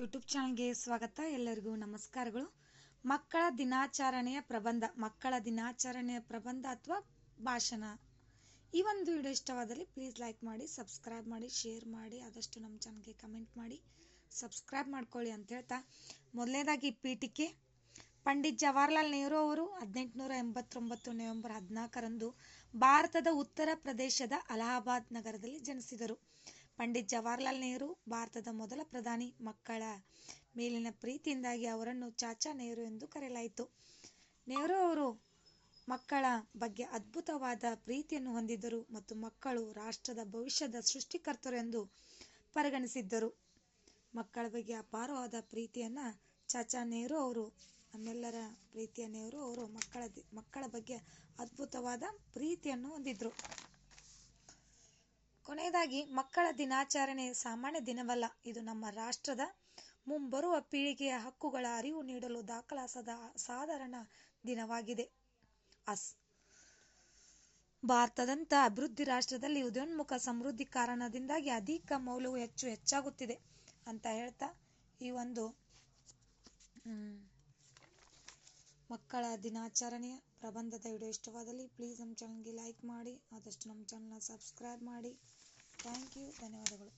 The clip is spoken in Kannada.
ಯೂಟ್ಯೂಬ್ ಚಾನಲ್ಗೆ ಸ್ವಾಗತ. ಎಲ್ಲರಿಗೂ ನಮಸ್ಕಾರಗಳು. ಮಕ್ಕಳ ದಿನಾಚರಣೆಯ ಪ್ರಬಂಧ ಅಥವಾ ಭಾಷಣ. ಈ ಒಂದು ವಿಡಿಯೋ ಇಷ್ಟವಾದಲ್ಲಿ ಪ್ಲೀಸ್ ಲೈಕ್ ಮಾಡಿ, ಸಬ್ಸ್ಕ್ರೈಬ್ ಮಾಡಿ, ಶೇರ್ ಮಾಡಿ, ಆದಷ್ಟು ನಮ್ಮ ಚಾನಲ್ಗೆ ಕಮೆಂಟ್ ಮಾಡಿ ಸಬ್ಸ್ಕ್ರೈಬ್ ಮಾಡ್ಕೊಳ್ಳಿ ಅಂತ ಹೇಳ್ತಾ, ಮೊದಲನೇದಾಗಿ ಪೀಠಿಕೆ. ಪಂಡಿತ್ ಜವಾಹರ್ಲಾಲ್ ನೆಹರು ಅವರು 1889 ನವೆಂಬರ್ 14ರಂದು ಭಾರತದ ಉತ್ತರ ಪ್ರದೇಶದ ಅಲಹಾಬಾದ್ ನಗರದಲ್ಲಿ ಜನಿಸಿದರು. ಪಂಡಿತ್ ಜವಾಹರ್ಲಾಲ್ ನೆಹರು ಭಾರತದ ಮೊದಲ ಪ್ರಧಾನಿ. ಮಕ್ಕಳ ಮೇಲಿನ ಪ್ರೀತಿಯಿಂದಾಗಿ ಅವರನ್ನು ಚಾಚಾ ನೆಹರು ಎಂದು ಕರೆಯಲಾಯಿತು. ನೆಹರು ಅವರು ಮಕ್ಕಳ ಬಗ್ಗೆ ಅದ್ಭುತವಾದ ಪ್ರೀತಿಯನ್ನು ಹೊಂದಿದ್ದರು ಮತ್ತು ಮಕ್ಕಳು ರಾಷ್ಟ್ರದ ಭವಿಷ್ಯದ ಸೃಷ್ಟಿಕರ್ತರು ಎಂದು ಪರಿಗಣಿಸಿದ್ದರು. ಮಕ್ಕಳ ಬಗ್ಗೆ ಅಪಾರವಾದ ಪ್ರೀತಿಯನ್ನು ಚಾಚಾ ನೆಹರು ಅವರು, ನಮ್ಮೆಲ್ಲರ ಪ್ರೀತಿಯ ನೆಹರು ಅವರು ಮಕ್ಕಳ ಬಗ್ಗೆ ಅದ್ಭುತವಾದ ಪ್ರೀತಿಯನ್ನು ಹೊಂದಿದ್ರು. ಕೊನೆಯದಾಗಿ, ಮಕ್ಕಳ ದಿನಾಚರಣೆ ಸಾಮಾನ್ಯ ದಿನವಲ್ಲ. ಇದು ನಮ್ಮ ರಾಷ್ಟ್ರದ ಮುಂಬರುವ ಪೀಳಿಗೆಯ ಹಕ್ಕುಗಳ ಅರಿವು ನೀಡಲು ದಾಖಲಿಸಿದ ಸಾಧಾರಣ ದಿನವಾಗಿದೆ. ಭಾರತದಂಥ ಅಭಿವೃದ್ಧಿ ರಾಷ್ಟ್ರದಲ್ಲಿ ಉದಯೋನ್ಮುಖ ಸಮೃದ್ಧಿ ಕಾರಣದಿಂದಾಗಿ ಅಧಿಕ ಮೌಲ್ಯವು ಹೆಚ್ಚಾಗುತ್ತಿದೆ ಅಂತ ಹೇಳ್ತಾ, ಈ ಒಂದು ಮಕ್ಕಳ ದಿನಾಚರಣೆಯ ಪ್ರಬಂಧದ ವಿಡಿಯೋ ಇಷ್ಟವಾದಲ್ಲಿ ಪ್ಲೀಸ್ ನಮ್ಮ ಚಾನಲ್ಗೆ ಲೈಕ್ ಮಾಡಿ, ಆದಷ್ಟು ನಮ್ಮ ಚಾನಲ್ನ ಸಬ್ಸ್ಕ್ರೈಬ್ ಮಾಡಿ. ಥ್ಯಾಂಕ್ ಯು, ಧನ್ಯವಾದಗಳು.